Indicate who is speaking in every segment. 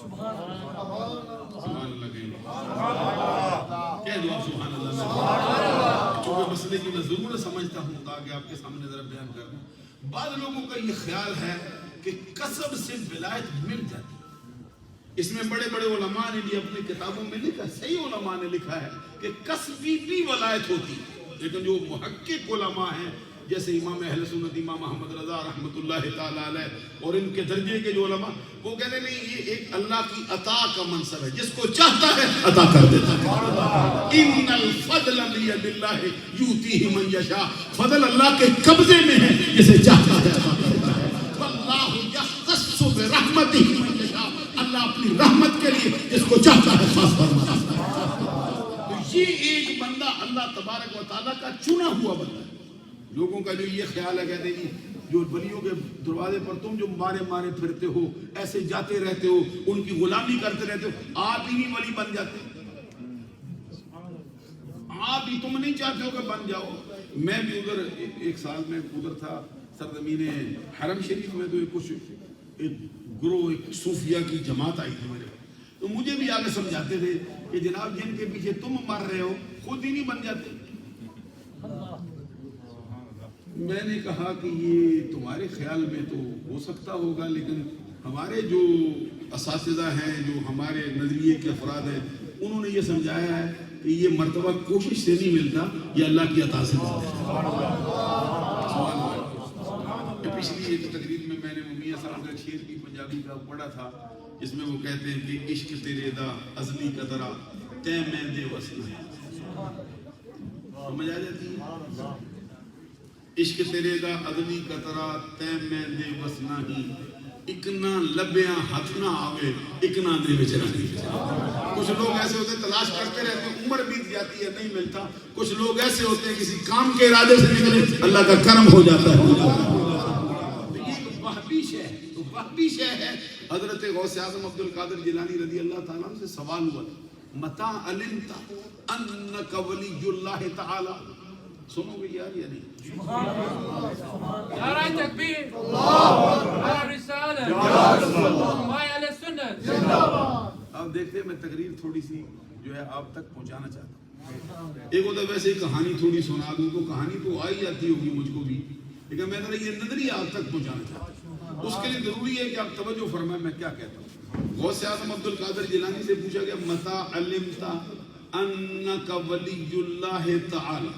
Speaker 1: سبحان اللہ کہہ دو آپ سبحان اللہ. چونکہ مسئلے کی میں ضرور سمجھتا ہوں تاکہ آپ کے سامنے ذرا بیان کر دوں. بعض لوگوں کا یہ خیال ہے کہ کسب سے ولایت مل جاتی. اس میں بڑے بڑے علماء نے بھی اپنی کتابوں میں لکھا، صحیح علماء نے لکھا ہے کہ کسبی بھی ولایت ہوتی ہے، لیکن جو محقق علماء ہیں جیسے امام اہل سنت امام محمد رضا رحمۃ اللہ تعالی علیہ اور ان کے درجے کے جو علماء، وہ کہتے ہیں نہیں یہ ایک اللہ کی عطا کا منصب ہے، جس کو چاہتا ہے عطا کر دیتا ہے. ان الفضل بید اللہ یؤتیہ من یشاء، فضل اللہ کے قبضے میں ہے، جسے چاہتا ہے عطا کرتا ہے. واللہ یختص برحمتہ من یشاء، اللہ اپنی رحمت کے لیے جس کو چاہتا ہے خاص فرماتا ہے. تو یہ ایک بندہ اللہ تبارک و تعالیٰ کا چنا ہوا بندہ ہے. لوگوں کا جو یہ خیال ہے کہتے ہیں جی جو ولیوں کے دروازے پر تم جو مارے مارے پھرتے ہو، ایسے جاتے رہتے ہو، ان کی غلامی کرتے رہتے ہو، آپ ہی نہیں ولی بن جاتے؟ آپ ہی تم نہیں چاہتے ہو کہ بن جاؤ. میں بھی ادھر ایک سال میں ادھر تھا سرزمین حرم شریف میں، تو کچھ ایک گروہ ایک صوفیہ کی جماعت آئی تھی میرے، تو مجھے بھی آگے سمجھاتے تھے کہ جناب جن کے پیچھے تم مر رہے ہو خود ہی نہیں بن جاتے. میں نے کہا کہ یہ تمہارے خیال میں تو ہو سکتا ہوگا، لیکن ہمارے جو اساتذہ ہیں، جو ہمارے نظریے کے افراد ہیں، انہوں نے یہ سمجھایا ہے کہ یہ مرتبہ کوشش سے نہیں ملتا، یہ اللہ کی عطا سے ملتا ہے. پچھلی ایک تقریر میں نے میاں صاحب کا شعر بھی پنجابی کا پڑھا تھا، جس میں وہ کہتے ہیں کہ عشق تیرے دا ازلی قطرہ تے میں دے وسنا. سمجھ آ جاتی ہے؟ عشق تیرے دا ازلی قطرہ تے میں دے وسنا ہی، اکنا لبیاں ہاتھ نہ آوے اکنا دے وچ رہی. کچھ لوگ ایسے ہوتے ہیں تلاش کرتے رہتے ہیں، عمر بیت جاتی ہے نہیں ملتا. کچھ لوگ ایسے ہوتے ہیں کسی کام کے ارادے سے نکلے اللہ کا کرم ہو جاتا ہے. وہبی شے ہے. حضرت غوث اعظم عبد القادر جیلانی رضی اللہ تعالیٰ عنہ سے سوال ہوا متى علمت انک ولی اللہ تعالی. سنو گے یار یا نہیں؟
Speaker 2: نعرہ تکبیر، نعرہ رسالہ، حمایہ علیہ سنت.
Speaker 1: اب دیکھتے ہیں میں تقریر تھوڑی سی جو ہے آپ تک پہنچانا چاہتا ہوں. ایک ہوتا ہے ویسے کہانی تھوڑی سنا دوں تو کہانی تو آئی جاتی ہوگی مجھ کو بھی، لیکن میں ذرا یہ نظریہ آپ تک پہنچانا چاہتا ہوں. اس کے لیے ضروری ہے کہ آپ توجہ فرمائیں میں کیا کہتا ہوں. غوث اعظم عبد القادر جیلانی سے پوچھا گیا متى علمت انک ولی اللہ تعالی،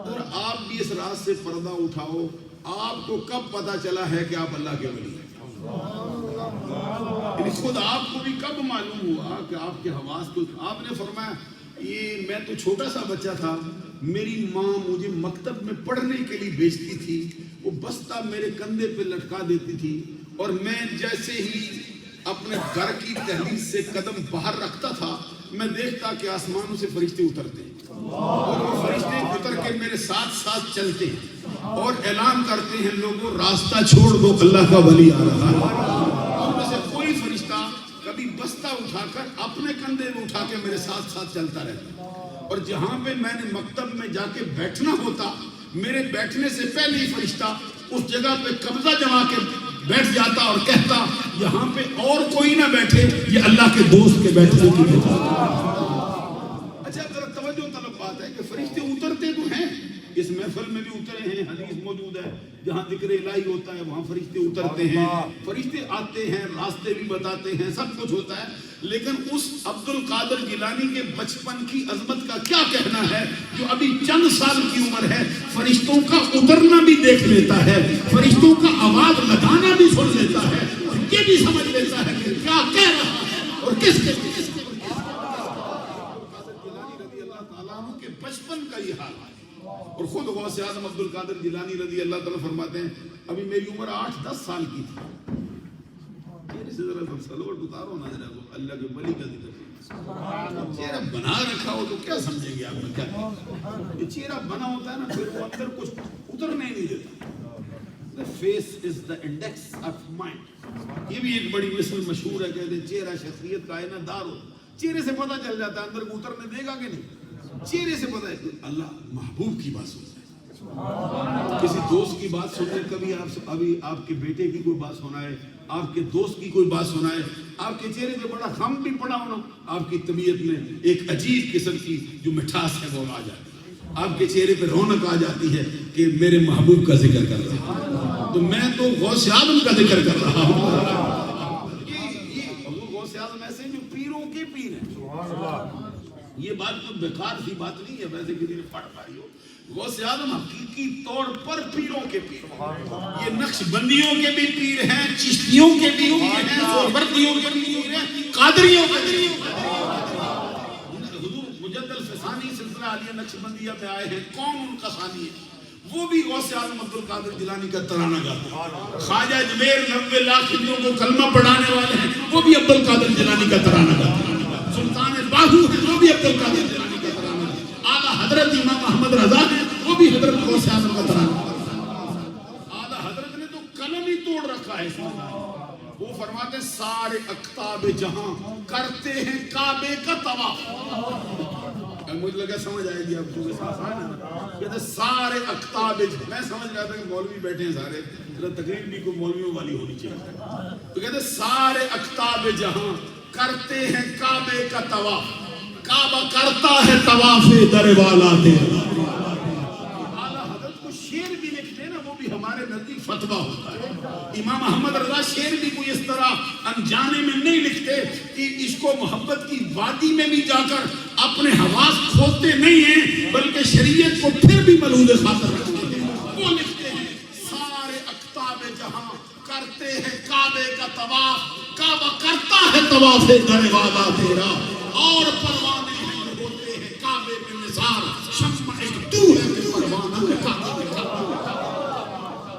Speaker 1: اور آپ بھی اس راز سے پردہ اٹھاؤ، آپ کو کب پتا چلا ہے کہ آپ اللہ کے ولی ہیں؟ یعنی خود آپ کو بھی کب معلوم ہوا کہ آپ کے حواس کو؟ آپ نے فرمایا یہ میں تو چھوٹا سا بچہ تھا، میری ماں مجھے مکتب میں پڑھنے کے لیے بھیجتی تھی، وہ بستہ میرے کندھے پہ لٹکا دیتی تھی، اور میں جیسے ہی اپنے گھر کی دہلیز سے قدم باہر رکھتا تھا میں دیکھتا کہ آسمانوں سے فرشتے اترتے ہیں، اور وہ فرشتے اتر کے میرے ساتھ ساتھ چلتے ہیں اور اعلان کرتے ہیں لوگوں راستہ چھوڑ دو اللہ کا ولی آ رہا ہے. ان میں سے کوئی فرشتہ کبھی بستہ اٹھا کر اپنے کندھے میں اٹھا کے میرے ساتھ ساتھ چلتا رہتا، اور جہاں پہ میں نے مکتب میں جا کے بیٹھنا ہوتا میرے بیٹھنے سے پہلے ہی فرشتہ اس جگہ پہ قبضہ جما کے بیٹھ جاتا اور کہتا یہاں پہ اور کوئی نہ بیٹھے، یہ اللہ کے دوست کے بیٹھنے کی جگہ. اچھا ذرا توجہ طلب بات ہے کہ فرشتے اترتے تو ہیں، اس محفل میں بھی اترے ہیں، حدیث موجود ہے جہاں ذکر الہی ہوتا ہے وہاں فرشتے اترتے ہیں، فرشتے آتے ہیں، راستے بھی بتاتے ہیں، سب کچھ ہوتا ہے. لیکن اس عبد القادر جیلانی کے بچپن کی عظمت کا کیا کہنا ہے جو ابھی چند سال کی عمر ہے، فرشتوں کا اترنا بھی دیکھ لیتا ہے، فرشتوں کا آواز لگانا بھی سن لیتا ہے، اور یہ بھی سمجھ لیتا ہے کہ کیا کہہ رہا ہے اور کس کے بچپن کا یہ حال ہے. اور خود غوث اعظم عبد القادر جیلانی رضی اللہ تعالیٰ فرماتے ہیں ابھی میری عمر 8-10 سال کی تھی. سلوٹ اتارو نا ذرا اللہ کے ولی کا ذکر. چہرہ بنا رکھا ہو تو کیا سمجھیں گے آپ نے کیا؟ یہ چہرہ بنا ہوتا ہے نا پھر وہ اندر کچھ اترنے نہیں دیتا. The face is the index of mind. یہ بھی ایک بڑی مثل مشہور ہے، کہتے ہیں چہرہ شخصیت کا آئینہ دار ہو. چہرے سے پتہ چل جاتا ہے اندر کو اترنے دے گا کہ نہیں. چہرے سے پتہ ہے اللہ محبوب کی بات سنتا ہے، کسی دوست کی بات سنتے، کبھی ابھی آپ کے بیٹے کی کوئی بات سنائے آپ کے دوست کی کوئی بات سنائے، آپ کے چہرے پہ بڑا غم بھی پڑا ہونا، آپ کی طبیعت میں ایک عجیب قسم کی جو مٹھاس ہے وہ آ جاتی ہے، آپ کے چہرے پہ رونق آ جاتی ہے کہ میرے محبوب کا ذکر کر رہا ہوں، تو میں تو غوث اعظم کا ذکر کر رہا ہوں۔ یہ غوث اعظم ایسے جو پیروں کے پیر ہیں، یہ بات تو بیکار سی بات نہیں ہے، ویسے کسی نے پڑھ پائی ہو، غوث اعظم حقیقی طور پر پیروں کے پیر، یہ نقش بندیوں کے بھی پیر ہیں، چشتیوں کے بھی پیر ہیں، سہروردیوں کے بھی پیر ہیں، قادریوں کے بھی پیر ہیں۔ حضور مجدد الفسانی سلسلہ عالیہ نقش بندیہ میں آئے ہیں، کون ان کا ثانی ہے؟ وہ بھی غوث اعظم عبد القادر جیلانی کا ترانہ گاتے ہیں۔ خواجہ جبیر 90 لاکھ ہندوؤں کو کلمہ پڑھانے والے ہیں، وہ بھی عبد القادر جیلانی کا ترانہ گاتے ہیں۔ سلطان باہو ہے، وہ بھی عبد القادر جیلانی کا ترانہ گاتے ہیں۔ اعلیٰ حضرت امام احمد رضا ہے، وہ بھی حضرت غوث اعظم کا ترانہ گاتے ہیں۔ اعلیٰ حضرت نے تو قلم ہی توڑ رکھا ہے اس میں، وہ فرماتے ہیں سارے اقطاب جہاں کرتے ہیں کعبے کا طواف۔ مجھے لگا سمجھ آئے گی آپ کو، آسان ہے، کہتے سارے اقطاب، میں سمجھ رہا تھا کہ مولوی بیٹھے ہیں سارے، تقریر بھی کوئی مولویوں والی ہونی چاہیے، تو کہتے سارے اقطاب جہاں کرتے ہیں کعبے کا طواف، کعبہ کرتا ہے طواف در والا تیرا۔ اعلیٰ حضرت کو شعر بھی لکھتے ہیں نا، وہ بھی ہمارے نزدیک فتویٰ ہوتا ہے۔ امام احمد رضا شعر بھی کوئی اس طرح انجانے میں نہیں لکھتے کہ عشق و محبت کی وادی میں بھی جا کر اپنے حواس کھوتے نہیں ہیں، بلکہ شریعت کو پھر بھی ملحوظ خاطر رکھتے ہیں۔ وہ لکھتے ہیں سارے اقطاب جہاں کرتے ہیں کعبے کا طواف، کعبہ کرتا ہے طواف در والا تیرا، اور پروانے ہیں ہوتے ہیں کعبے میں نثار، شمع ایک تو ہے کہ پروانہ ہے کعبے میں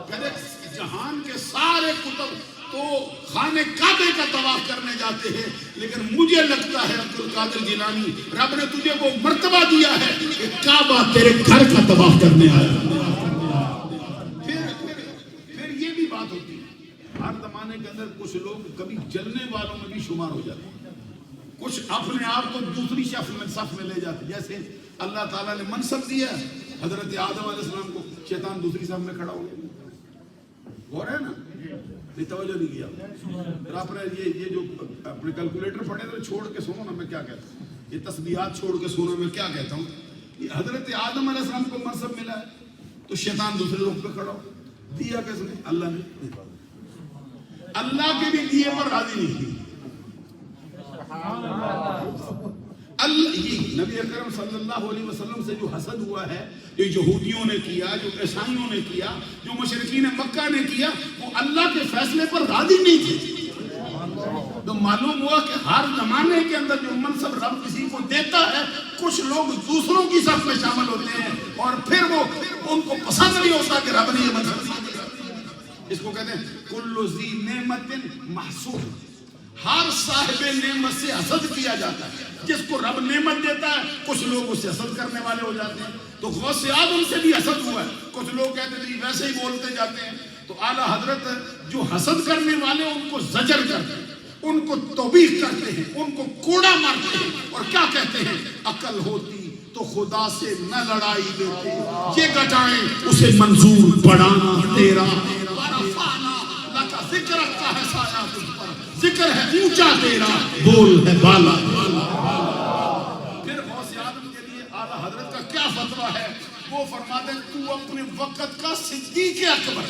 Speaker 1: کہتے جہان کے سارے کتب تو خانے کعبے کا طواف کرنے جاتے ہیں، لیکن مجھے لگتا ہے عبد القادر جیلانی رب نے تجھے وہ مرتبہ دیا ہے کہ کعبہ تیرے گھر کا طواف کرنے آیا۔ پھر یہ بھی بات ہوتی ہے، ہر زمانے کے اندر کچھ لوگ کبھی جلنے والوں میں بھی شمار ہو جاتے ہیں، کچھ اپنے آپ کو دوسری صف میں لے جاتے ہیں، جیسے اللہ تعالیٰ نے منصب دیا حضرت آدم علیہ السلام کو، شیطان دوسری صف میں کھڑا ہو گیا، غور ہے نا، یہ توجہ نہیں کیا۔ پھر آپ نے یہ جو اپنے کیلکولیٹر پڑھے تو چھوڑ کے سنو نا میں کیا کہتا ہوں، یہ تسبیحات چھوڑ کے سنو میں کیا کہتا ہوں، یہ حضرت آدم علیہ السلام کو منصب ملا ہے تو شیطان دوسرے رخ پہ کھڑا ہو دیا، کس نے؟ اللہ نے۔ اللہ کے بھی دیے پر راضی نہیں تھی اللہ، یہ نبی اکرم صلی اللہ علیہ وسلم سے جو حسد ہوا ہے، جو یہودیوں نے کیا، جو عیسائیوں نے کیا، جو مشرکین مکہ نے کیا، وہ اللہ کے فیصلے پر راضی نہیں تھے۔ تو معلوم ہوا کہ ہر زمانے کے اندر جو منصب رب کسی کو دیتا ہے، کچھ لوگ دوسروں کی صف میں شامل ہوتے ہیں اور پھر وہ ان کو پسند نہیں ہوتا کہ رب نے یہ منصب دیا۔ اس کو کہتے ہیں کل ذی نعمت محسود، ہر صاحب نعمت سے حسد کیا جاتا ہے، جس کو رب نعمت دیتا ہے کچھ لوگ اس سے حسد کرنے والے ہو جاتے ہیں۔ تو غوث اعظم سے بھی حسد ہوا ہے، کچھ لوگ کہتے ہیں ویسے ہی بولتے جاتے ہیں، تو اعلیٰ حضرت جو حسد کرنے والے ان کو زجر کرتے ہیں، ان کو توبیخ کرتے ہیں، ان کو کوڑا مارتے ہیں، اور کیا کہتے ہیں، عقل ہوتی تو خدا سے نہ لڑائی دیتے، یہ گٹائیں اسے منظور بڑھانا تیرا، ذکر کا ہے سایہ تجھ پر، ذکر ہے اونچا تیرا، بول ہے بالا۔ پھر غوث اعظم کے لیے اعلیٰ حضرت کا کیا فتویٰ ہے، وہ فرماتے ہیں تو اپنے وقت کا صدیق اکبر،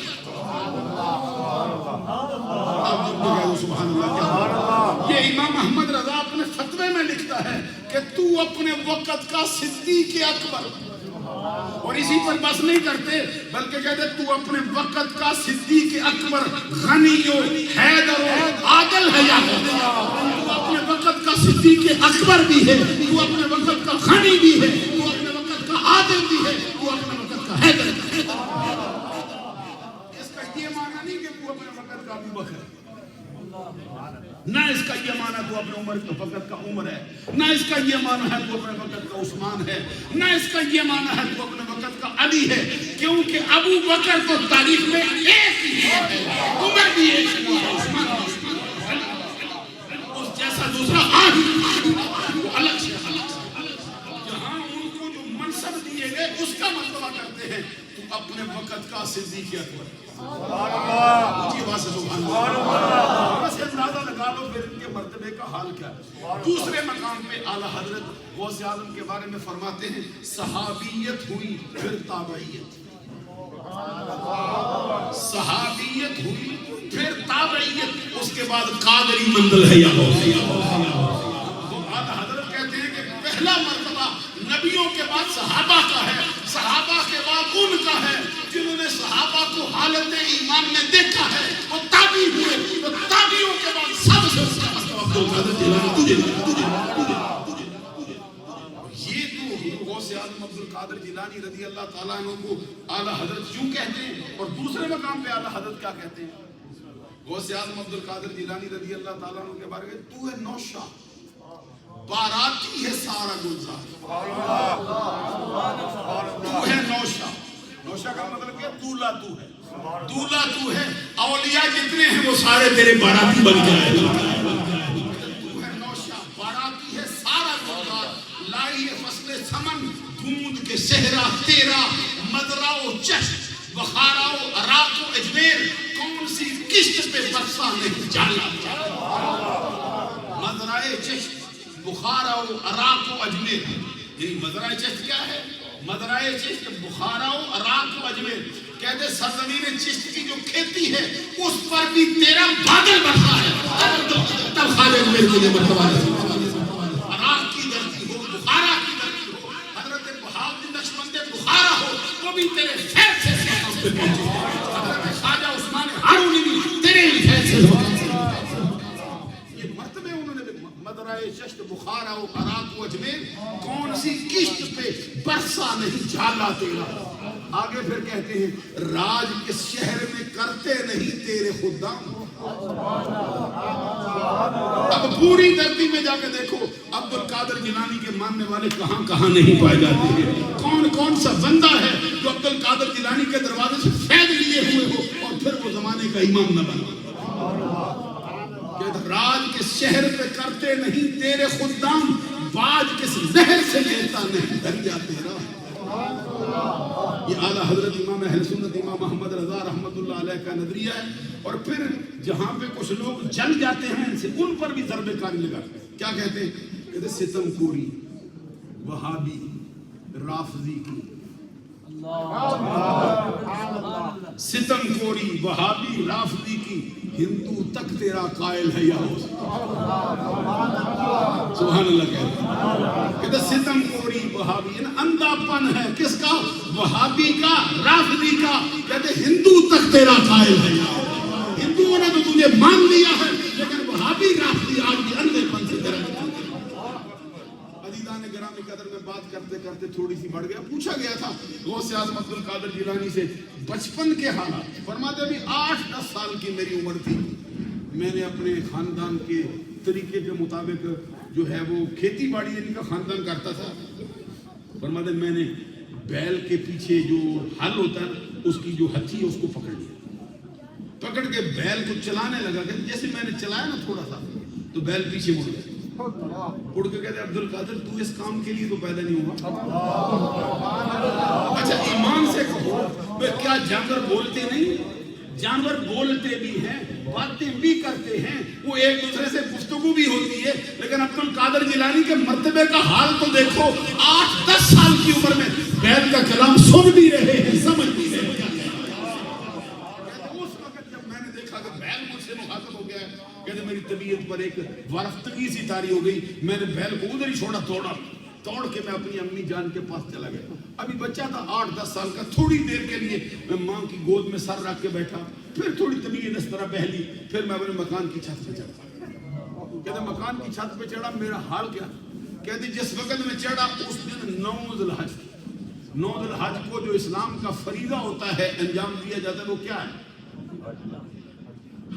Speaker 1: یہ امام احمد رضا اپنے فتوے میں لکھتا ہے کہ تو اپنے وقت کا صدیق اکبر، اور اسی پر بس نہیں کرتے بلکہ کہتے تو اپنے وقت کا صدیق اکبر، غنی و حیدر و عادل ہے، یا تو اپنے وقت کا صدیق اکبر بھی ہے، تو اپنے وقت کا غنی بھی ہے، تو اپنے وقت کا عادل بھی ہے، تو اپنے وقت کا حیدر بھی ہے۔ اس کا یہ معنی نہیں کہ تو اپنے وقت کا ابو بکر ہے، نہ اس کا یہ معنی تو اپنے عمر کے وقت کا عمر ہے، نہ اس کا یہ معنی ہے تو اپنے وقت کا عثمان ہے، نہ اس کا یہ معنی ہے تو اپنے وقت کا علی ہے، کیونکہ ابو بکر تو تاریخ میں ایک ہی ہے، عمر بھی ایک ہی ہے، عثمان اس جیسا دوسرا وہ الگ سے جہاں ان کو جو منصب دیے گئے اس کا مرتبہ کرتے ہیں، تو اپنے وقت کا صدیق اکبر، سبحان اللہ، دوسرے مقام پہ اعلیٰ حضرت غوث اعظم کے بارے میں فرماتے ہیں صحابیت ہوئی پھر تابعیت، صحابیت ہوئی پھر تابعیت، اس کے بعد قادری منزل ہے یا تو اعلیٰ حضرت کہتے ہیں کہ پہلا مرتبہ نبیوں کے بعد صحابہ کا ہے، صحابہ کے بعد ان کا ہے جنہوں نے صحابہ کو حالت ایمان میں دیکھا ہے، وہ تابعی ہوئے، وہ تابعیوں کے بعد سب سے یہ تو غوث اعظم عبد القادر جیلانی رضی اللہ تعالیٰ عنہ کو اعلیٰ حضرت یوں کہتے ہیں، اور دوسرے مقام پہ اعلیٰ حضرت کیا کہتے ہیں؟ غوث اعظم عبد القادر جیلانی رضی اللہ تعالیٰ عنہ کے بارے میں تو ہے نوشا، باراتی ہے سارا گلزار، تو ہے نوشا، نوشا کا مطلب کیا؟ دولہ تو ہے، دولہ تو ہے، اولیاء جتنے ہیں وہ سارے تیرے باراتی بن کے آئے، تو ہے نوشا، باراتی ہے سارا گلزار، لائی ہے فصل سمن گوند کے صحرا تیرا، مدرہ و چشم بخارا و عراق و اجمیر، کون سی کشت پہ برسا نہیں جانا، مدرہ چشم بخارا و عراق و اجمیر، یعنی مدرہ چشت کیا ہے؟ مدرہ چشت بخارا و عراق و اجمیر، کہتے سرزمین چشت کی جو کھیتی ہے اس پر بھی تیرا بادل برسا ہے، تب خالد میرے کے لیے مرتبہ عراق کی دھرتی ہو، بخارا کی دھرتی ہو، حضرت بہاؤالدین نقشبند بخارا ہو، وہ بھی تیرے خیر سے ساتھ پہ پہنچے، حضرت خواجہ عثمان ہارونی بھی تیرے خیر سے یہ مرتبے انہوں نے مدرہ چشت بخارا و عراق و اجمیر، کون سی کشت پہ برسا نہیں جھالا تیرا، آگے پھر کہتے ہیں راج کس شہر میں کرتے نہیں تیرے خدام، اب پوری دھرتی میں جا کے دیکھو عبد القادر جیلانی کے ماننے والے کہاں کہاں نہیں پائے جاتے ہیں، کون کون سا بندہ ہے جو عبد القادر جیلانی کے دروازے سے فیض لیے ہوئے ہو اور پھر وہ زمانے کا امام نہ بنا، راج کے شہر پہ کرتے نہیں تیرے خدام، باج کس نہر سے لیتا نہیں دریا تیرا، یہ اعلیٰ حضرت امام اہل سنت امام محمد رضا رحمت اللہ علیہ کا نظریہ ہے، اور پھر جہاں پہ کچھ لوگ جل جاتے ہیں ان پر بھی ضرب کاری لگاتے ہیں، کیا کہتے ہیں؟ کہتے ہیں ستم کوری وہابی رافضی کی، ستم کوری وہابی رافضی کی، ہندو تک تیرا قائل ہے یا سبحان اللہ کہتے ہیں، کہتے ستم کوری وہابی، یعنی اندھا پن ہے کس کا؟ وہابی کا، رافضی کا، کہتے ہندو تک تیرا قائل ہے، ہندوؤں نے تو تجھے مان لیا ہے لیکن وہابی رافضی آج بھی اندھے پن سے تیرا عزیزان گرامی قدر میں بات کرتے کرتے تھوڑی سی بڑھ گیا، پوچھا گیا تھا غوث اعظم عبد القادر جیلانی سے بچپن کے حالات، فرماتے ابھی 8-10 سال کی میری عمر تھی، میں نے اپنے خاندان کے طریقے کے مطابق جو ہے وہ کھیتی باڑی ان کا خاندان کرتا تھا، فرماتے میں نے بیل کے پیچھے جو ہل ہوتا ہے اس کی جو ہتھی ہے اس کو پکڑ لیا، پکڑ کے بیل کو چلانے لگا کہ جیسے میں نے چلایا نا تھوڑا سا تو بیل پیچھے مڑ گیا، اڑ کے کہتے عبد القادر تو اس کام کے لیے تو پیدا نہیں ہوا، اچھا ایمان سے کہو کیا جانور بولتے نہیں؟ جانور بولتے بھی ہیں، باتیں بھی کرتے ہیں، وہ ایک دوسرے سے گفتگو بھی ہوتی ہے، لیکن عبد القادر جیلانی کے مرتبے کا حال تو دیکھو، 8-10 سال کی عمر میں بیل کا کلام سن بھی رہے ہیں، سمجھ بھی رہے ہیں، اس وقت جب میں نے دیکھا کہ بیل مجھ سے مخاطب ہو گیا ہے، کہتے میری طبیعت پر ایک وارفتگی سی طاری ہو گئی، میں نے بیل کو ادھر ہی چھوڑا، توڑ کے میں اپنی امی جان کے پاس چلا گیا، ابھی بچہ تھا 8-10 سال کا، تھوڑی دیر کے لیے میں ماں کی گود میں سر رکھ کے بیٹھا، پھر تھوڑی طبیعت اس طرح بہلی، پھر میں اپنے مکان کی چھت پہ چڑھا، کہتے مکان کی چھت پہ چڑھا، میرا حال کیا؟ کہتے جس وقت میں چڑھا اس دن 9 ذی الحج کو جو اسلام کا فریضہ ہوتا ہے انجام دیا جاتا ہے، وہ کیا ہے؟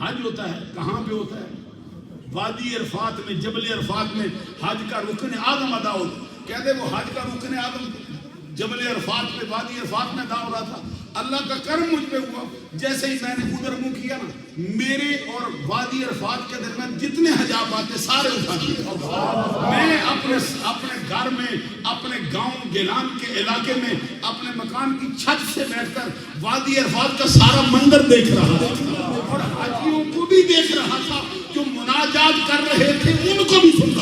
Speaker 1: حج ہوتا ہے، کہاں پہ ہوتا ہے؟ وادی عرفات میں، جبل عرفات میں حج کا رکن اعظم ادا ہوتا ہے، کہتے وہ حج کا رکن اعظم جبل عرفات میں، وادی عرفات میں ادا ہو رہا تھا، اللہ کا کرم مجھ پہ ہوا، جیسے ہی میں نے ادھر منہ کیا نا، میرے اور وادی عرفات کے درمیان جتنے حجابات تھے سارے اٹھا دیے، میں اپنے گھر میں، اپنے گاؤں گیلان کے علاقے میں، اپنے مکان کی چھت سے بیٹھ کر وادی عرفات کا سارا منظر دیکھ رہا تھا، اور حاجیوں کو بھی دیکھ رہا تھا، جو مناجات کر رہے تھے ان کو بھی سنتا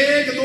Speaker 1: 1-2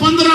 Speaker 1: 15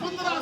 Speaker 1: 15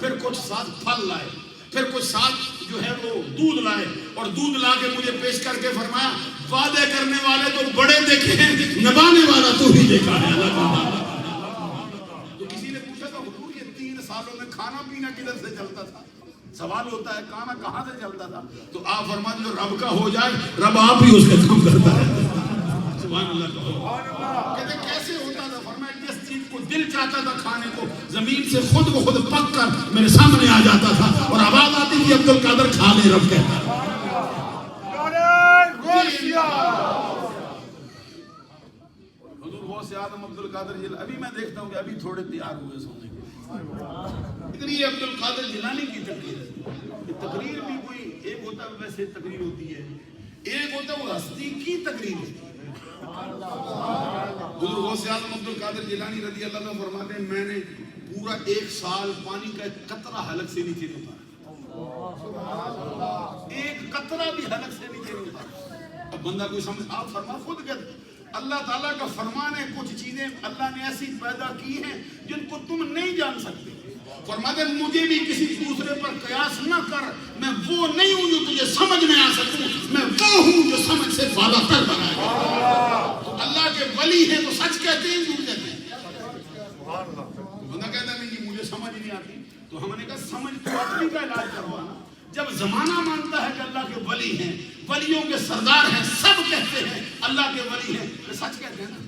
Speaker 1: پھر کچھ ساتھ پھل لائے، پھر کچھ ساتھ جو ہے وہ دودھ لائے، اور دودھ لا کے مجھے پیش کر کے فرمایا وعدے کرنے والے تو بڑے دیکھے ہیں، نبھانے والا تو ہی دیکھا ہے۔ تو کسی نے پوچھا تھا حضور یہ 3 سالوں میں کھانا پینا کدھر سے چلتا تھا؟ سوال ہوتا ہے کھانا کہاں سے چلتا تھا؟ تو آپ فرماتے جو رب کا ہو جائے رب آپ ہی اس کا کام کرتا ہے۔ سبحان اللہ کہو۔ کہتے کیسے ہوتا تھا؟ فرمایا جس چیز کو دل چاہتا تھا کھانے کو زمین سے خود بخود پک کر میرے سامنے آ جاتا تھا، اور آواز آتی تھی عبد القادر کھا لے، رب کہتا ہے۔ حضور غوث اعظم عبد القادر جیلانی، ابھی میں دیکھتا ہوں کہ ابھی تھوڑے تیار ہوئے سونے کے، لیکن یہ عبد القادر جیلانی کی تقریر ہے۔ تقریر بھی کوئی ایک ہوتا ہے، ویسے تقریر ہوتی ہے، ایک ہوتا ہے وہ ہستی کی تقریر ہوتی ہے۔ حضور غوث اعظم عبد القادر جیلانی رضی اللہ عنہ فرماتے ہیں میں نے پورا 1 سال پانی کا ایک قطرہ حلق سے نیچے نہیں اتارا، ایک قطرہ بھی حلق سے نیچے نہیں اتارا۔ اب بندہ کوئی سمجھ، آپ فرما خود کہتے اللہ تعالیٰ کا فرمان ہے کچھ چیزیں اللہ نے ایسی پیدا کی ہیں جن کو تم نہیں جان سکتے۔ فرماتے ہیں مجھے بھی کسی دوسرے پر قیاس نہ کر، میں وہ نہیں ہوں جو تجھے سمجھ میں آ سکوں، میں وہ ہوں جو سمجھ سے بالا تر بنائے گا۔ تو اللہ کے ولی ہیں تو سچ کہتے ہیں جھوٹ کہتے ہیں؟ بندہ کہتا نہیں کہ مجھے سمجھ نہیں آتی، تو ہم نے کہا سمجھ تو اپنی کا علاج کروانا۔ جب زمانہ مانتا ہے کہ اللہ کے ولی ہیں، ولیوں کے سردار ہیں، سب کہتے ہیں اللہ کے ولی ہیں، تو سچ کہتے ہیں نا۔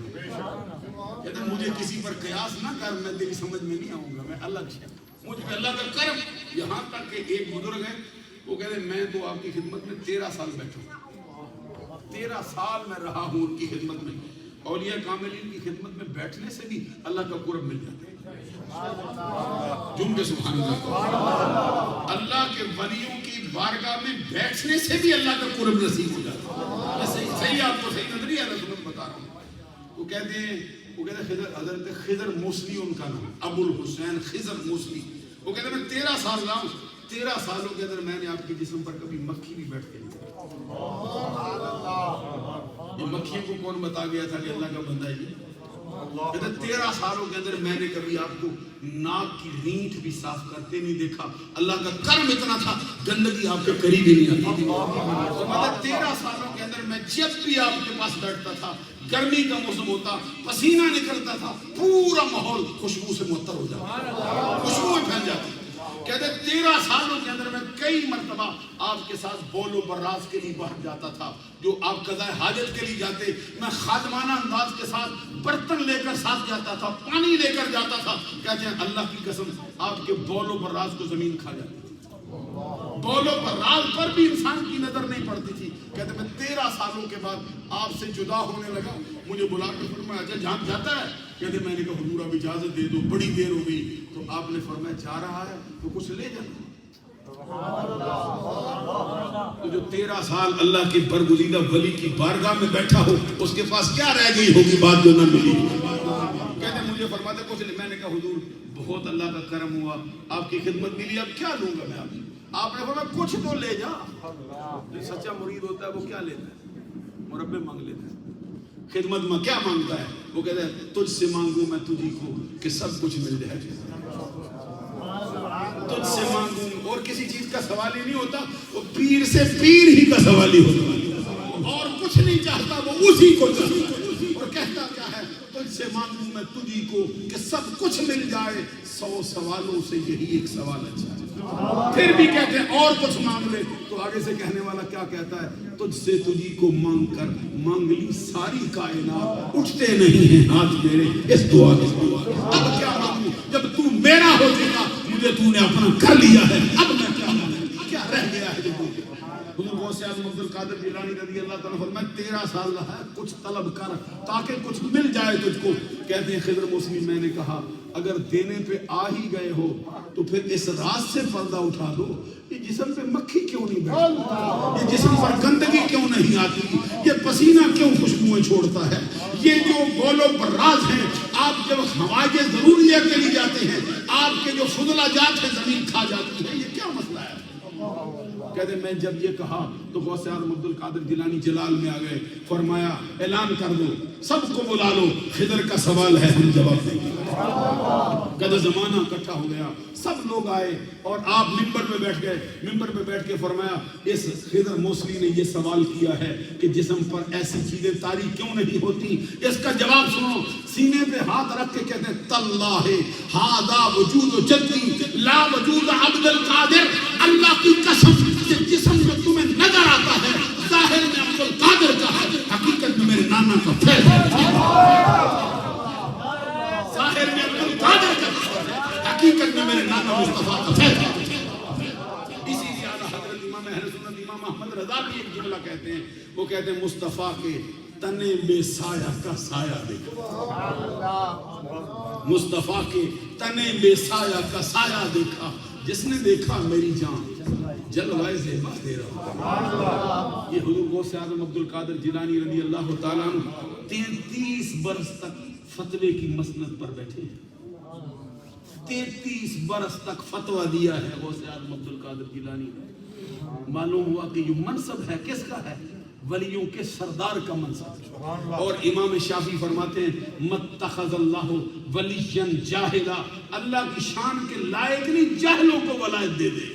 Speaker 1: کہتے ہیں مجھے کسی پر قیاس نہ کر، میں تیری سمجھ میں نہیں آؤں گا، میں الگ شے، مجھ پہ اللہ کا کرم۔ یہاں تک کہ ایک بزرگ ہے وہ کہتے ہیں میں تو آپ کی خدمت میں 13 سال بیٹھا ہوں، 13 سال میں رہا ہوں ان کی خدمت میں۔ اولیاء کاملین کی خدمت میں بیٹھنے سے بھی اللہ کا قرب مل جاتا ہے۔ جم کے سبحان اللہ۔ اللہ کے ولیوں کی بارگاہ میں بیٹھنے سے بھی اللہ کا قرب نصیب ہو جاتا ہے۔ میں صحیح آپ کو صحیح نظری ہے رسول بتا رہا ہوں۔ وہ کہتے ہیں حضرت خضر موسلی ان کا نام، ابو الحسین خضر موسلی۔ وہ کہتے ہیں میں 13 سال رہا ہوں، 13 سالوں کے اندر میں نے آپ کے جسم پر کبھی مکھی بھی بیٹھ کے نہیں۔ یہ مکھیوں کو کون بتا گیا تھا کہ اللہ کا بندہ ہے؟ کہتے 13 سالوں کے اندر میں نے کبھی آپ کو ناک کی رینٹ بھی صاف کرتے نہیں دیکھا۔ اللہ کا کرم اتنا تھا گندگی آپ کے قریب ہی نہیں آتی تھی۔ 13 سالوں کے اندر میں جب بھی آپ کے پاس بیٹھتا تھا، گرمی کا موسم ہوتا، پسینہ نکلتا تھا، پورا ماحول خوشبو سے معطر ہو جاتا، خوشبو میں پھیل جاتی۔ کہتے 13 سالوں کے اندر میں کئی مرتبہ آپ کے ساتھ بول و براز کے لیے باہر جاتا تھا، جو آپ قضاء حاجت کے لیے جاتے، میں خادمانہ انداز کے ساتھ برتن لے کر ساتھ جاتا تھا، پانی لے کر جاتا تھا۔ کہتے ہیں اللہ کی قسم آپ کے بول و براز کو زمین کھا جاتی تھی، بول و براز پر بھی انسان کی نظر نہیں پڑتی تھی۔ کہتے میں 13 سالوں کے بعد آپ سے جدا ہونے لگا، مجھے بلا کے فرمایا اچھا جان جاتا ہے؟ کہتے میں نے کہا حضور اب اجازت دے دو، بڑی دیر ہو گئی۔ تو آپ نے فرمایا جا رہا ہے تو کچھ لے جانا۔ تو جو 13 سال اللہ کے برگزیدہ ولی کی بارگاہ میں بیٹھا ہو اس کے پاس کیا رہ گئی ہوگی بات جو نہ ملی؟ کہتے مجھے فرماتے کچھ لے۔ میں نے کہا حضور بہت اللہ کا کرم ہوا، آپ کی خدمت ملی، اب کیا لوں گا میں؟ آپ نے فرمایا کچھ تو لے جا۔ جو سچا مرید ہوتا ہے وہ کیا لیتا ہے؟ مربے مانگ لیتا ہے۔ خدمت میں کیا مانگتا ہے؟ وہ کہتا ہے تجھ سے مانگوں میں تجھی کو کہ سب کچھ مل جائے، تجھ سے مانگوں، اور کسی چیز کا سوال ہی نہیں ہوتا، وہ پیر سے پیر ہی کا سوال ہی ہوتا، اور کچھ نہیں چاہتا، وہ اسی کو چاہتا، اور کہتا کیا ہے تجھ سے مانگوں میں تجھی کو کہ سب کچھ مل جائے، 100 سوالوں سے یہی ایک سوال اچھا ہے۔ پھر بھی کہتے ہیں اور کچھ مانگ لے، تو آگے سے کہنے والا کیا کہتا ہے؟ تجھ سے تجھی کو مانگ کر مانگ لی ساری کائنات، اٹھتے نہیں ہیں ہاتھ میرے اس دعا کے بعد۔ اب کیا مانگوں جب تو میرا ہو چکا، مجھے تو نے اپنا کر لیا ہے، اب میں کیا مانگوں؟ کیا رہ گیا ہے جو حضور غوث اعظم عبد القادر جیلانی رضی اللہ تعالیٰ فرمائے 13 سال رہا ہے، کچھ طلب کر تاکہ کچھ مل جائے تجھ کو۔ کہتے ہیں خضر موسمی میں نے کہا اگر دینے پہ آ ہی گئے ہو تو پھر اس راز سے پردہ اٹھا دو، یہ جسم پہ مکھی کیوں نہیں بیٹھتی، یہ جسم پر گندگی کیوں نہیں آتی، یہ پسینہ کیوں خوشبوئیں چھوڑتا ہے، یہ جو بول و براز ہیں، آپ جب حوائج ضروریہ کے لیے جاتے ہیں، آپ کے جو فضلہ جات ہیں زمین کھا جاتی ہے، یہ کیا مسئلہ ہے؟ کہتے میں جب یہ کہا تو غوث اعظم عبد القادر جیلانی جلال میں آ گئے، فرمایا اعلان کر دو، سب کو بلا لو، خضر کا سوال ہے ہم جواب دیں گے۔ کہتے زمانہ اکٹھا ہو گیا، سب لوگ آئے اور آپ ممبر پہ بیٹھ گئے۔ ممبر پہ بیٹھ کے فرمایا اس خضر موصلی نے یہ سوال کیا ہے کہ جسم پر ایسی چیزیں طاری کیوں نہیں ہوتی، اس کا جواب سنو۔ سینے پہ ہاتھ رکھ کے کہتے ہیں تاللہ ھذا وجود جدی لا وجود عبد القادر، اللہ کی قسم یہ جسم جو تمہیں نظر آتا ہے ظاہر میں عبد القادر کا ہے، حقیقت میں میرے نانا کا فیض ہے۔ ظاہر میں عبد القادر کا ہے، حقیقت میں میرے نانا مصطفیٰ کا فیض ہے۔ اسی لیے اعلیٰ حضرت امام اہل سنت امام احمد رضا بھی ایک جملہ کہتے ہیں، وہ کہتے ہیں مصطفیٰ کے تنے میں سایہ کا سایہ دیکھا، مصطفیٰ کے تنے میں سایہ کا سایہ دیکھا، جس نے دیکھا میری جان جلوائے زیبا دے رہا۔ یہ حضور غوث اعظم عبد القادر جیلانی رضی اللہ تعالیٰ عنہ 33 برس تک فتوے کی مسند پر بیٹھے ہیں، 33 برس تک فتوہ دیا ہے غوث اعظم عبد القادر جیلانی نے۔ معلوم ہوا کہ یہ منصب ہے کس کا ہے؟ ولیوں کے سردار کا منصب۔ اور امام شافعی فرماتے ہیں متخذ اللہ ولیًا جاہلا، اللہ کی شان کے لائق نہیں جاہلوں کو ولایت دے دے۔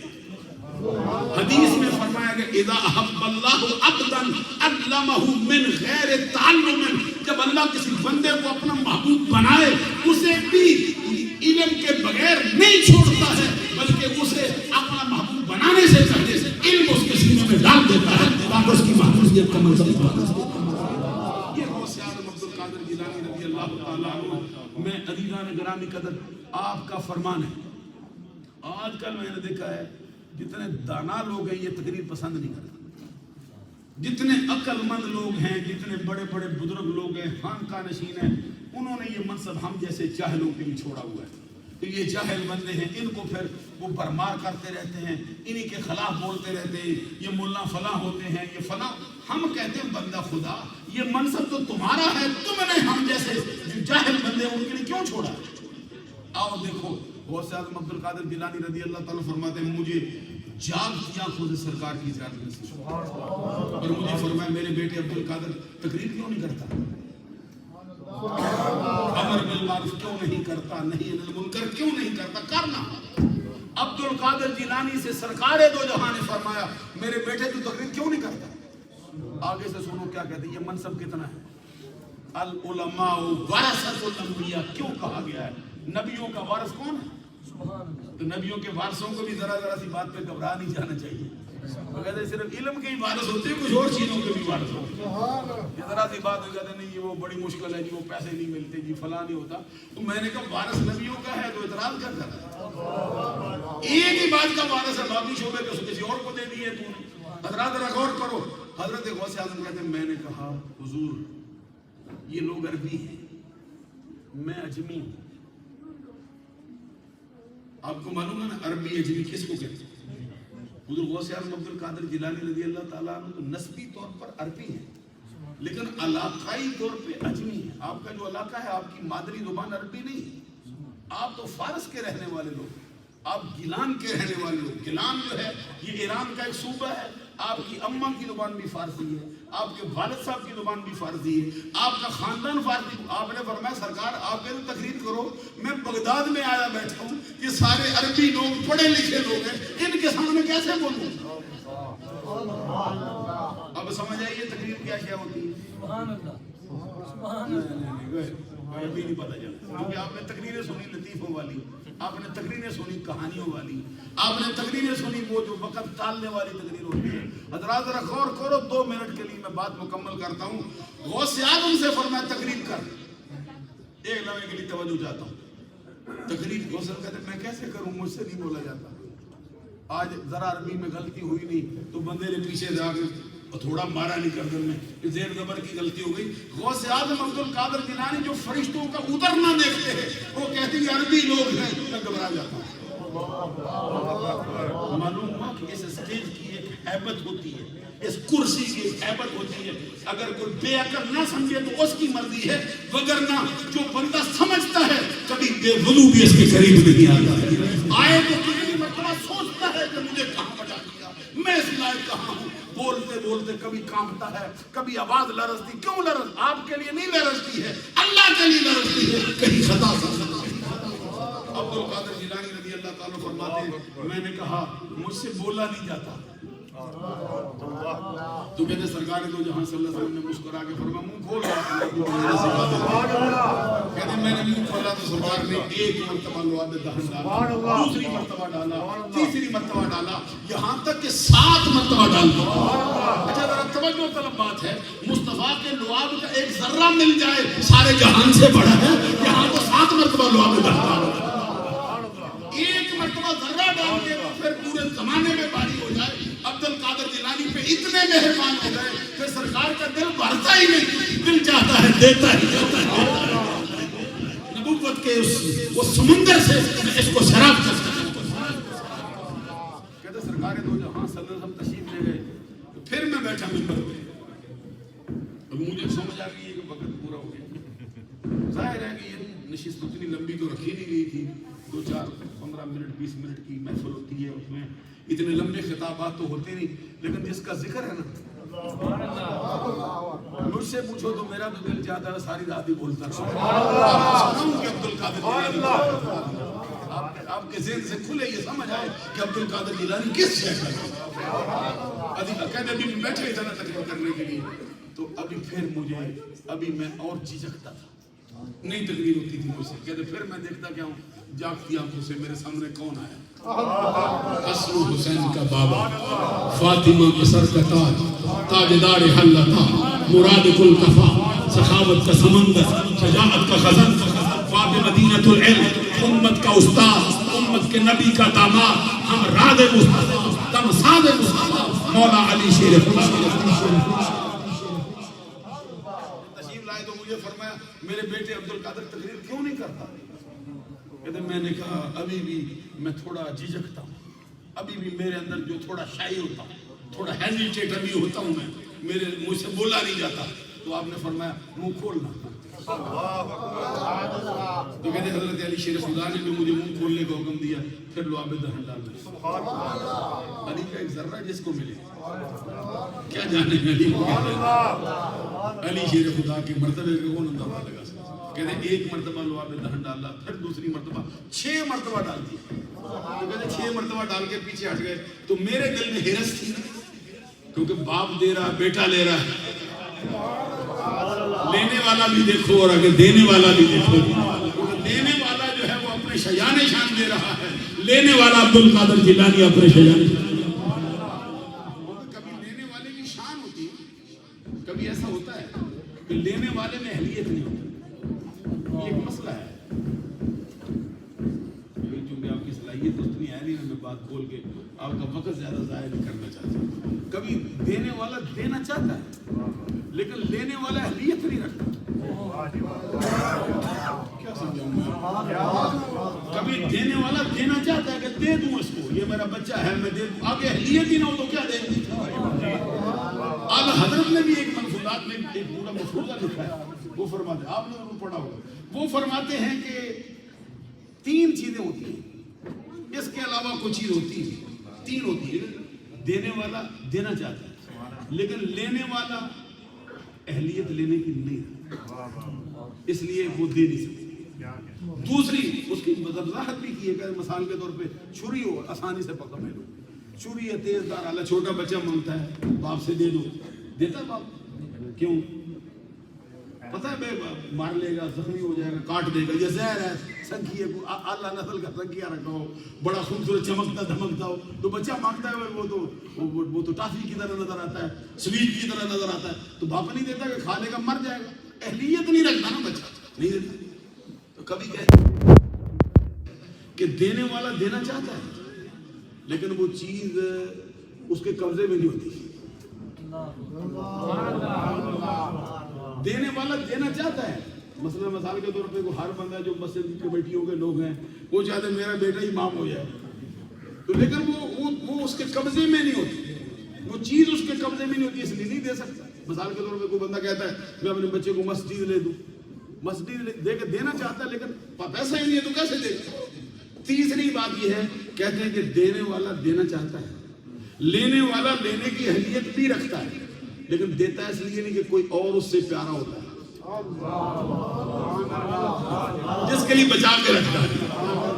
Speaker 1: حدیث میں فرمایا کہ اذا احب اللہ عبدا علمہ من غیر تعلم، جب اللہ کسی بندے کو اپنا محبوب بنائے اسے بھی علم کے بغیر نہیں چھوڑتا ہے، بلکہ اسے اپنا محبوب بنانے سے پہلے علم اس کے سینے میں ڈال دیتا ہے تاکہ اس کی محبوبیت کا منصب پائے۔ یہ غوث اعظم عبد القادر جیلانی رضی اللہ تعالیٰ عنہ میں عزیزان گرامی قدر آپ کا فرمان ہے۔ آج کل میں نے دیکھا ہے جتنے دانا لوگ ہیں یہ تقریر پسند نہیں کرتے، جتنے عقل مند لوگ ہیں، جتنے بڑے بڑے بزرگ لوگ ہیں، خانقاہ نشین ہیں، انہوں نے یہ منصب ہم جیسے جاہلوں کے لیے چھوڑا ہوا ہے۔ تو یہ جاہل بندے ہیں، ان کو پھر وہ برمار کرتے رہتے ہیں، انہی کے خلاف بولتے رہتے ہیں، یہ مولا فلاں ہوتے ہیں، یہ فلاں۔ ہم کہتے ہیں بندہ خدا یہ منصب تو تمہارا ہے، تم نے ہم جیسے جو جاہل بندے ہیں ان کے لیے کیوں چھوڑا؟ آؤ دیکھو غوث اعظم عبد القادر جیلانی رضی اللہ تعالیٰ فرماتے ہیں مجھے جاگتی آنکھوں سے سرکار کی زیارت نصیب اور مجھے فرمایا میرے بیٹے عبد القادر تقریر کیوں نہیں کرتا، امر بالمعروف کیوں نہیں کرتا، نہیں عن المنکر کیوں نہیں کرتا، کرنا۔ عبد القادر جیلانی سے سرکار دو جہاں نے فرمایا میرے بیٹے تو تقریر کیوں نہیں کرتا۔ آگے سے سنو کیا کہتے ہیں، یہ منصب کتنا ہے۔ العلماء ورثۃ الانبیاء کیوں کہا گیا ہے؟ نبیوں کا وارث کون ہے؟ تو نبیوں کے وارثوں کو بھی ذرا ذرا سی بات پہ گھبرا نہیں جانا چاہیے۔ وہ کہتے ہیں صرف علم کے ہی وارث ہوتے ہیں، کچھ اور چیزوں کے بھی وارث ہوتے ہیں۔ یہ ذرا سی بات ہو جاتی نہیں، یہ وہ بڑی مشکل ہے جی، وہ پیسے نہیں ملتے جی، فلاں نہیں ہوتا۔ تو میں نے کہا وارث نبیوں کا ہے تو اعتراض کر رہا ہے، ایک ہی بات کا وارث ہے، باقی شعبے تو کسی اور کو دے دیے تو نے۔ حضرات ذرا غور کرو، حضرت غوث اعظم کہتے ہیں میں نے کہا حضور یہ لوگ عربی ہیں، میں اجمی ہوں۔ آپ کو معلوم ہے نا عربی اجمی کس کو کہتے ہیں؟ حضور غوث اعظم عبد القادر جیلانی رضی اللہ تعالیٰ عنہ تو نسبی طور پر عربی ہیں لیکن علاقائی طور پہ اجمی ہیں۔ آپ کا جو علاقہ ہے آپ کی مادری زبان عربی نہیں، آپ تو فارس کے رہنے والے لوگ، آپ گیلان کے رہنے والے لوگ۔ گیلان جو ہے یہ ایران کا ایک صوبہ ہے، آپ کی اماں کی زبان بھی فارسی ہے، آپ کے والد صاحب کی زبان بھی فارسی ہے، آپ کا خاندان فارسی۔ آپ نے فرمایا سرکار آپ کے تقریر کرو، میں بغداد میں آیا بیٹھا ہوں، یہ سارے عربی لوگ پڑھے لکھے لوگ ہیں، ان کے سامنے کیسے بولوں؟ اب سمجھ آئیے تقریر کیا کیا ہوتی ہے؟ ابھی نہیں پتا چلا کیونکہ آپ نے تقریریں سنی لطیفوں والی، آپ نے تقریریں سنی کہانیوں والی، آپ نے تقریریں سنی وہ جو وقت ٹالنے والی تقریر ہوتی ہے۔ حضرات ذرا غور کرو، 2 منٹ کے لیے میں بات مکمل کرتا ہوں۔ غوث اعظم سے فرمایا تقریر کر، ایک لمحے کے لیے توجہ چاہتا ہوں۔ تقریر غوث اعظم کہتے ہیں میں کیسے کروں، مجھ سے نہیں بولا جاتا۔ آج ذرا عربی میں غلطی ہوئی نہیں تو بندے نے پیچھے جا کے تھوڑا مارا نہیں گردن میں، زیر زبر کی غلطی ہو گئی۔ غوث اعظم عبد القادر جیلانی جو فرشتوں کا اترنا دیکھتے ہیں وہ کہتے ہیں عربی لوگ ہیں، میں گھبرا جاتا ہوں۔ معلوم ہوا کہ اس اسٹیج کی ایک ہیبت ہوتی ہے، اس کرسی کی ایک ہیبت ہوتی ہے۔ اگر کوئی بے عقل نہ سمجھے تو اس کی مرضی ہے، وگرنہ جو بندہ سمجھتا ہے کبھی بے وضو بھی اس کے قریب نہیں آتا ہے، آئے تو کتنی مرتبہ سوچتا ہے کہ مجھے کہاں بٹا دیا، میں اس لائق کہاں ہوں؟ بولتے بولتے کبھی کانپتا ہے، کبھی آواز لرزتی. کیوں لرز؟ آپ کے لیے نہیں لرزتی ہے، اللہ کے لیے لرزتی ہے. کہیں خطا عبد القادر جیلانی رضی اللہ تعالیٰ فرماتے ہیں میں نے کہا مجھ سے بولا نہیں جاتا. تو کہتے سرکار دو جہاں صلی اللہ علیہ وسلم نے مسکرا کے فرمایا منہ کھول رہا. کہتے میں نے منہ کھولا تو سرکار نے ایک مرتبہ لعاب دہن ڈالا، دوسری مرتبہ ڈالا، تیسری مرتبہ ڈالا، یہاں تک کہ 7 مرتبہ ڈال دیا. اچھا ذرا توجہ طلب بات ہے، مصطفیٰ کے لعاب کا ایک ذرہ مل جائے سارے جہان سے بڑا ہے. یہاں تو 7 مرتبہ لعاب دہن ڈالا. ایک مرتبہ ذرہ ڈال کے تو پھر پورے زمانے میں باری ہو جائے. عبد القادر جیلانی پہ اتنے مہربان ہو گئے کہ سرکار کا دل بھرتا ہی نہیں، دل چاہتا ہے دیتا ہی دیتا. نبوت کے اس سمندر سے اس کو شراب کر کہتے سرکار دو جہاں صلی اللہ علیہ وسلم تشریف لے گئے. پھر میں بیٹھا منبر پہ. اب مجھے سمجھ آ گئی ہے کہ وقت پورا ہو گیا. ظاہر ہے کہ یہ نشست اتنی لمبی تو رکھی نہیں گئی تھی، 2 4 15 منٹ 20 منٹ کی محفل ہوتی ہے، اس میں اتنے لمبے خطابات تو ہوتے نہیں. لیکن جس کا ذکر ہے نا، مجھ سے پوچھو تو میرا تو دل چاہتا ہے ساری رات ہی بولتا رہوں کہ عبد القادر جیلانی آپ کے ذہن سے کھلے یہ سمجھ آئے کہ عبد القادر جیلانی کس شے کا کہتے ابھی بیٹھے ہی تھا نا تقریر کرنے کے لیے. تو ابھی پھر مجھے ابھی میں اور جھجکتا تھا، نئی تقریر ہوتی تھی مجھ سے. کہتے پھر میں دیکھتا کیا ہوں، جاگتی آنکھوں سے میرے سامنے کون آیا؟ حسن حسین کا بابا، فاطمہ کے سر کا تاج، تاجدار حلتا، مراد کل کفا، سخاوت کا سمندر، شجاعت کا خزن، باب مدینۃ العلم، امت کا استاد، امت کے نبی کا داماد، ہم راد مصطفیٰ، تمثال مصطفیٰ، مولا علی شیر تشریف لائے. تو مجھے فرمایا میرے بیٹے عبد القادر تقریر کیوں نہیں کرتا؟ کہتے میں نے کہا ابھی بھی میں تھوڑا جھجکتا ہوں، ابھی بھی میرے اندر جو تھوڑا شائی ہوتا ہوں، تھوڑا ہیزیٹیٹ ابھی ہوتا ہوں، میں مجھ سے بولا نہیں جاتا. تو آپ نے فرمایا منہ کھولنا. تو کہتے حضرت علی شیر خدا نے بھی مجھے منہ کھولنے کا حکم دیا. پھر لعاب دہن ڈالنا. علی کا ایک ذرہ جس کو ملے کیا جانے علی کو علی شیر خدا کے مرتبے کا کون اندازہ لگا سکتا. کہتے ایک مرتبہ لعاب دہن ڈالا، پھر دوسری مرتبہ 6 مرتبہ ڈال دی. تو کہتے 6 مرتبہ ڈال کے پیچھے ہٹ گئے. تو میرے دل میں ہرس تھی کیونکہ باپ دے رہا، بیٹا لے رہا ہے. لینے والا بھی دیکھو اور اگر دینے والا بھی دیکھو. دینے والا جو ہے وہ اپنے شایان شان دے رہا ہے، لینے والا عبد القادر جیلانی اپنے شایان شان. کبھی لینے والے کی شان ہوتی ہے، کبھی ایسا ہوتا ہے کہ لینے والے میں اہلیت نہیں ہوتی. یہ ایک مسئلہ ہے. چونکہ آپ کی صلاحیت اتنی ہے نہیں، میں بات بول کے آپ کا وقت زیادہ ضائع نہیں کرنا چاہتا. کبھی دینے والا دینا چاہتا ہے لیکن لینے والا اہلیت نہیں رکھتا. کیا سمجھاؤں میں؟ کبھی دینے والا دینا چاہتا ہے کہ دے دوں اس کو، یہ میرا بچہ ہے میں دے دوں، آگے اہلیت ہی نہ ہو تو کیا دے دوں. اعلیٰ حضرت نے بھی ایک منفوذات میں ایک پورا مفروضہ لکھا ہے. وہ فرماتے ہیں، آپ نے ضرور پڑھا ہوگا، وہ فرماتے ہیں کہ 3 چیزیں ہوتی ہیں، اس کے علاوہ کوئی چیز ہوتی ہے. 3 ہوتی ہے. دینے والا دینا چاہتا ہے لیکن لینے والا اہلیت لینے کی نہیں، اس لیے وہ دے نہیں سکتے. دوسری اس کی وضاحت بھی کی ہے کہ مثال کے طور پہ چھری ہو، آسانی سے پکڑ لے لو. چھری ہے تیز دار، اللہ چھوٹا بچہ مانگتا ہے باپ سے دے دو، دیتا باپ؟ کیوں؟ پتہ ہے بے مار لے گا، زخمی ہو جائے گا، کاٹ دے گا. یہ زہر ہے، سنکھی ہے، اللہ نسل کا سنکھیا رکھا ہو، بڑا خوبصورت چمکتا دھمکتا ہو، تو بچہ مانگتا ہے وہ تو ٹافی کی طرح نظر آتا ہے، سویٹ کی طرح نظر آتا ہے. تو باپ نہیں دیتا کہ کھا لے گا مر جائے گا. اہلیت نہیں رکھتا نا بچہ، نہیں دیتا. تو کبھی کہتے کہ دینے والا دینا چاہتا ہے لیکن وہ چیز اس کے قبضے میں نہیں ہوتی. دینے والا دینا چاہتا ہے. مثلا مثال کے طور پہ ہر بندہ جو مسجد کمیٹیوں کے لوگ ہیں وہ چاہتے ہیں میرا بیٹا امام ہو جائے، تو لیکن وہ اس کے قبضے میں نہیں ہوتی، وہ چیز اس کے قبضے میں نہیں ہوتی، اس لیے نہیں دے سکتا. مثال کے طور پہ کوئی بندہ کہتا ہے میں اپنے بچے کو مسجد لے دوں، مسجد دے کے دینا چاہتا ہے لیکن پیسہ ہی نہیں ہے تو کیسے دے گا. تیسری بات یہ ہے، کہتے ہیں کہ دینے والا دینا چاہتا ہے لینے والا لینے کی اہلیت بھی رکھتا ہے لیکن دیتا ہے اس لیے نہیں کہ کوئی اور اس سے پیارا ہوتا ہے، جس کے لیے بچا کے رکھتا ہے،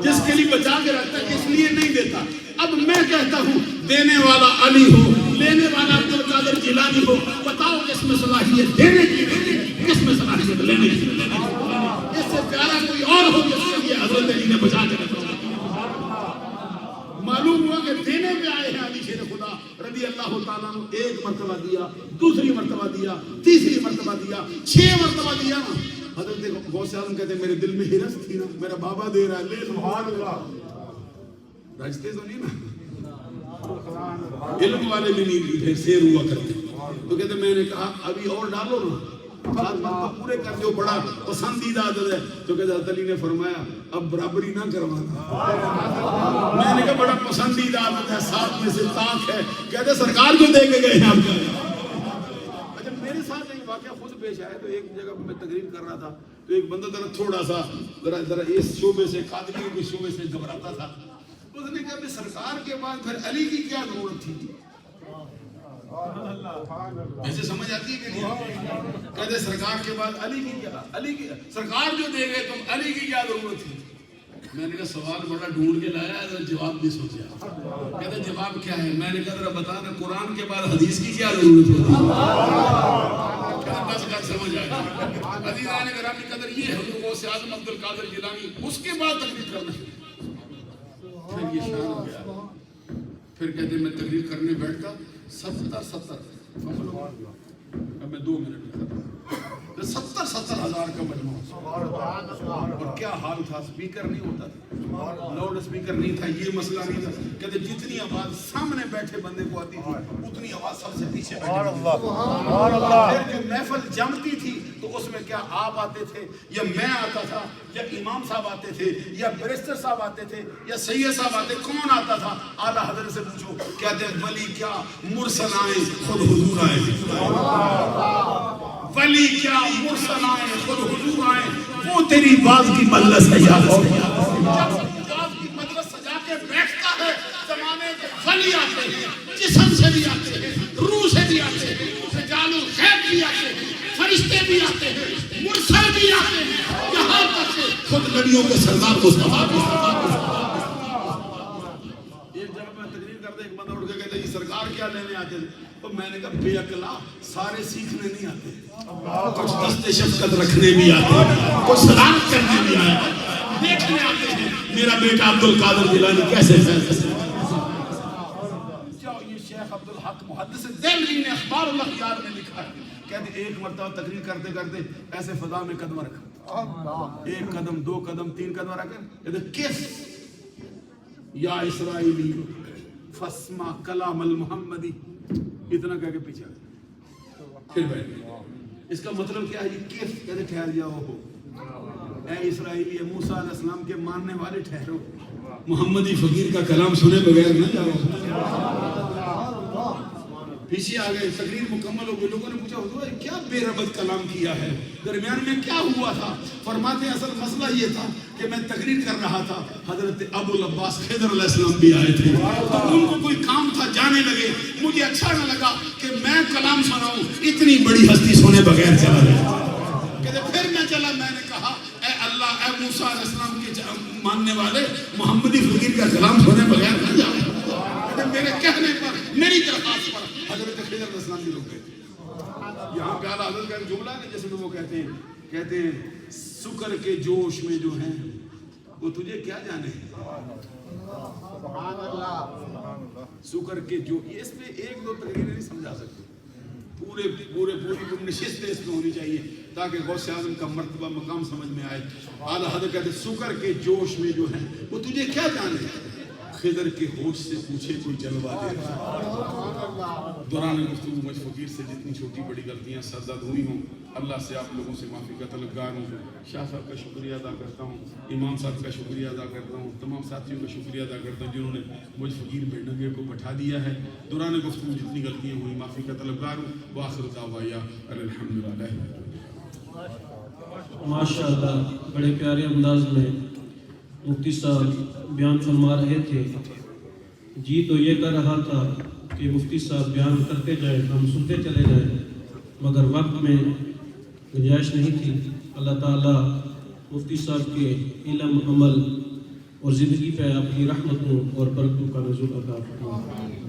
Speaker 1: جس کے لیے بچا کے رکھتا ہے اس لیے نہیں دیتا۔ اب میں کہتا ہوں دینے والا علی ہو، لینے والا عبد القادر جیلانی ہو، بتاؤ کس میں صلاحیت دینے کی، کس میں صلاحیت لینے کی؟ اس سے پیارا کوئی اور ہو جس کے لیے حضرت علی نے بچا کے رکھا۔ معلوم ہوا کہ دینے پہ آئے ہیں علی شیر خدا رضی اللہ تعالیٰ عنہ، ایک مرتبہ دیا، دوسری مرتبہ دیا، تیسری مرتبہ دیا، 6 مرتبہ دیا نا۔ حضرت غوث اعظم کہتے ہیں میرے دل میں ہرس تھی نا، میرا بابا دے رہا ہے، لے سبحان اللہ۔ رجتے تو نہیں نا، علم والے بھی نہیں سیر ہوا کرتے، تو کہتے میں نے کہا ابھی اور ڈالو نا، پورے کر جو بڑا پسندیدہ عدد ہے۔ تو کہتے حضرت علی نے فرمایا اب برابری نہ کروانا۔ میں نے کہا بڑا پسندیدہ عدد ہے، 7 میں سے طاق ہے۔ کہتے سرکار جو دے کے گئے ہیں آپ کا۔ اچھا میرے ساتھ ایک واقعہ خود پیش آیا، تو ایک جگہ میں تقریر کر رہا تھا، تو ایک بندہ ذرا تھوڑا سا ذرا اس شعبے سے قادری کے شعبے سے گھبراتا تھا۔ اس نے کہا کہ سرکار کے بعد پھر علی کی کیا ضرورت تھی؟ ایسے سمجھ آتی ہے کہ نہیں؟ کہتے سرکار کے بعد علی کی کیا، علی کی سرکار جو دے گئے تم علی کی کیا ضرورت تھی؟ میں نے کہا سوال بڑا ڈھونڈ کے لایا ہے، جواب بھی سوچا۔ کہتے جواب کیا ہے؟ میں نے کہا ذرا بتا نا قرآن کے بعد حدیث کی کیا ضرورت ہوتی ہے؟ بس کر سمجھ آئے۔ عزیزان گرامی قدر یہ حضرت غوث اعظم عبد القادر جیلانی اس کے بعد تقریر کرنا، پھر یہ شان ہو گیا۔ پھر کہتے میں تقریر کرنے بیٹھتا 70 اب میں 2 منٹ میں ختم، 70 ہزار کا مجموعہ، اور کیا حال تھا، سپیکر نہیں ہوتا تھا، لاؤڈ سپیکر نہیں تھا، یہ مسئلہ نہیں تھا۔ کہتے جتنی آواز سامنے بیٹھے بندے کو آتی تھی اتنی آواز سب سے پیچھے بیٹھے۔ پھر جو محفل جمتی تھی تو اس میں کیا آپ آتے تھے یا میں آتا تھا یا امام صاحب آتے تھے یا بیرسٹر صاحب آتے تھے یا سید صاحب آتے، کون آتا تھا؟ اعلیٰ حضرت سے پوچھو، کہتے ہیں ولی کیا مرسل آئے خود حضور آئے، ولی کیا مرسل آئے خود حضور آئے، وہ تیری باز کی مجلس سجا ہو، جب باز کی مجلس سجا کے بیٹھتا ہے زمانے کے ولی آتے ہیں، جسم سے بھی آتے ہیں، روح سے بھی آتے ہیں، رجال الغیب بھی آتے ہیں، فرشتے بھی آتے ہیں، مرسل بھی آتے ہیں، یہاں تک کہ خود نبیوں کے سردار مصطفیٰ بھی۔ ایک جگہ میں تقریر کرتے ایک بندہ اٹھ کے کہتے ہیں سرکار کیا لینے آتے تھے؟ تو میں نے کہا بے عقلا سارے سیکھنے نہیں آتے، کچھ دست شفقت رکھنے بھی آتے ہیں، کچھ صداقت کرنے بھی آتے ہیں، دیکھنے آتے ہیں میرا بیٹا عبد القادر جیلانی کیسے فیصلہ۔ یہ شیخ عبد الحق محدث دہلوی نے اخبار الاخیار میں لکھا ہے، کہتے ایک مرتبہ تقریر کرتے کرتے ایسے فضا میں قدم رکھا، 1 قدم 2 قدم 3 قدم رکھا، کہتے کس یا اسرائیلی فسمع کلام المحمدی، اتنا کہہ کے پیچھے پھر بیٹھ گئے۔ اس کا مطلب کیا ہے؟ یہ کیف کہتے ٹھہر جاؤ ہو، اے اسرائیلی موسیٰ علیہ السلام کے ماننے والے ٹھہرو، محمدی فقیر کا کلام سنے بغیر نہ جاؤ۔ پیچھے آ گئے، تقریر مکمل ہو گئی، لوگوں نے پوچھا حضور کیا بے ربط کلام کیا ہے، درمیان میں کیا ہوا تھا؟ فرماتے ہیں اصل مسئلہ یہ تھا کہ میں تقریر کر رہا تھا، حضرت ابو العباس خضر علیہ السلام بھی آئے تھے، تو ان کو کوئی کام تھا جانے لگے، مجھے اچھا نہ لگا کہ میں کلام سناؤں، اتنی بڑی ہستی سنے بغیر چلا گیا۔ کہتے پھر میں چلا، میں نے کہا اے اللہ، اے موسیٰ علیہ السلام کے ماننے والے، محمدی فقیر کا کلام سنے بغیر نہ جاؤ۔ میرے کہنے پر، میری درخواست پر حضرت خضر علیہ السلام بھی رک گئے تھے۔ یہاں پہ اعلیٰ حضرت کا ایک جملہ ہے جیسے وہ کہتے ہیں سکر کے جوش میں جو ہیں وہ تجھے کیا جانے، سکر کے جو، اس میں 1-2 تقریریں نہیں سمجھا سکتے، پوری نشست اس میں ہونی چاہیے تاکہ غوث اعظم کا مرتبہ مقام سمجھ میں آئے۔ اعلیٰ حضرت کہتے سکر کے جوش میں جو ہیں وہ تجھے کیا جانے، خضر کے ہوش سے پوچھے کوئی جلوہ دے رہا۔ دوران گفتگو مجھ فقیر سے جتنی چھوٹی بڑی غلطیاں سرزد ہوئی ہوں، اللہ سے آپ لوگوں سے معافی کا طلبگار ہوں۔ شاہ صاحب کا شکریہ ادا کرتا ہوں، امام صاحب کا شکریہ ادا کرتا ہوں، تمام ساتھیوں کا شکریہ ادا کرتا ہوں جنہوں نے مجھ فقیر بھیڑنگے کو بٹھا دیا ہے۔ دوران گفتگو جتنی غلطیاں ہوئی معافی کا طلبگار ہوں۔ وآخر دعوایا الحمدللہ۔
Speaker 3: ماشاءاللہ، بڑے پیارے انداز میں مفتی صاحب بیان فرما رہے تھے۔ جی تو یہ کر رہا تھا کہ کہ مفتی صاحب بیان کرتے جائیں، ہم سنتے چلے جائیں، مگر وقت میں گنجائش نہیں تھی۔ اللہ تعالیٰ مفتی صاحب کے علم، عمل اور زندگی پہ اپنی رحمتوں اور برکتوں کا نزول عطا فرمائے۔